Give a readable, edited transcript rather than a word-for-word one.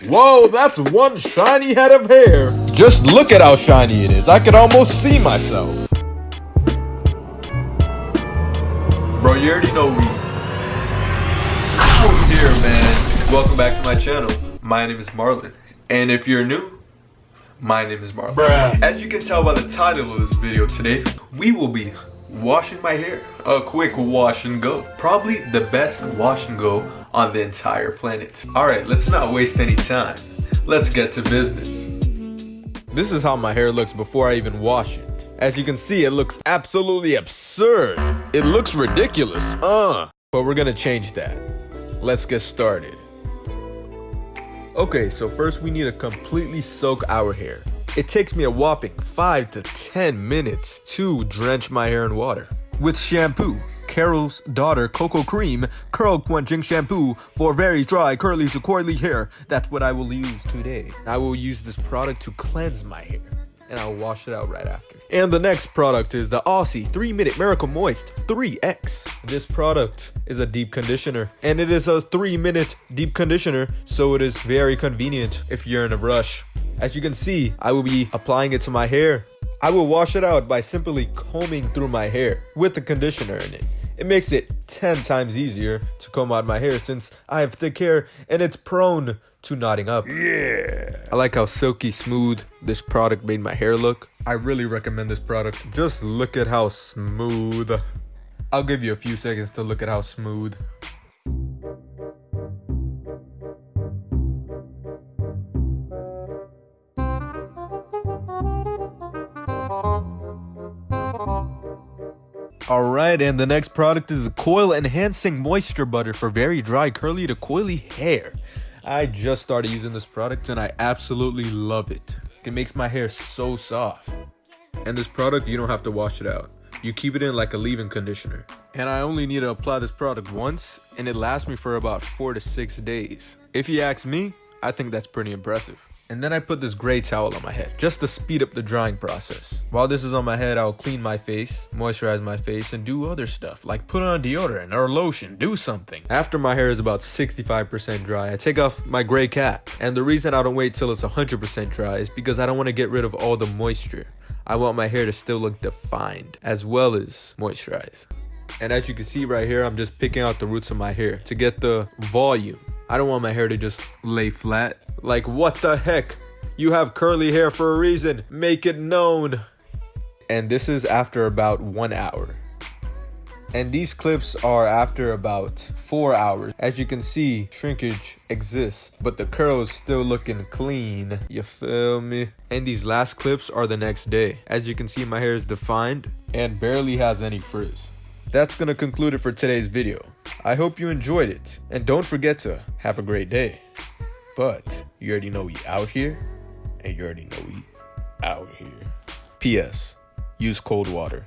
Whoa, that's one shiny head of hair. Just look at how shiny it is. I could almost see myself. Bro, you already know we out here, man. Welcome back to my channel. My name is Marlon. And if you're new, my name is Marlon. Bruh. As you can tell by the title of this video today, we will be washing my hair. A quick wash and go. Probably the best wash and go on the entire planet. Alright, let's not waste any time. Let's get to business. This is how my hair looks before I even wash it. As you can see, it looks absolutely absurd. It looks ridiculous, but we're gonna change that. Let's get started. Okay, so first we need to completely soak our hair. It takes me a whopping 5 to 10 minutes to drench my hair in water. With shampoo, Carol's Daughter Cocoa Cream Curl Quenching Shampoo for very dry, curly to coily hair. That's what I will use today. I will use this product to cleanse my hair, and I'll wash it out right after. And the next product is the Aussie 3-Minute Miracle Moist 3X. This product is a deep conditioner, and it is a 3-minute deep conditioner, so it is very convenient if you're in a rush. As you can see, I will be applying it to my hair. I will wash it out by simply combing through my hair with the conditioner in it. It makes it 10 times easier to comb out my hair since I have thick hair and it's prone to knotting up. Yeah. I like how silky smooth this product made my hair look. I really recommend this product. Just look at how smooth. I'll give you a few seconds to look at how smooth. Alright, and the next product is a coil enhancing moisture butter for very dry, curly to coily hair. I just started using this product and I absolutely love it. It makes my hair so soft. And this product, you don't have to wash it out. You keep it in like a leave-in conditioner. And I only need to apply this product once, and it lasts me for about 4 to 6 days. If you ask me, I think that's pretty impressive. And then I put this gray towel on my head, just to speed up the drying process. While this is on my head, I'll clean my face, moisturize my face, and do other stuff, like put on deodorant or lotion, do something. After my hair is about 65% dry, I take off my gray cap. And the reason I don't wait till it's 100% dry is because I don't want to get rid of all the moisture. I want my hair to still look defined, as well as moisturized. And as you can see right here, I'm just picking out the roots of my hair to get the volume. I don't want my hair to just lay flat. Like, what the heck? You have curly hair for a reason. Make it known. And this is after about 1 hour. And these clips are after about 4 hours. As you can see, shrinkage exists, but the curls still looking clean. You feel me? And these last clips are the next day. As you can see, my hair is defined and barely has any frizz. That's gonna conclude it for today's video. I hope you enjoyed it. And don't forget to have a great day. But you already know we out here, and you already know we out here. P.S. Use cold water.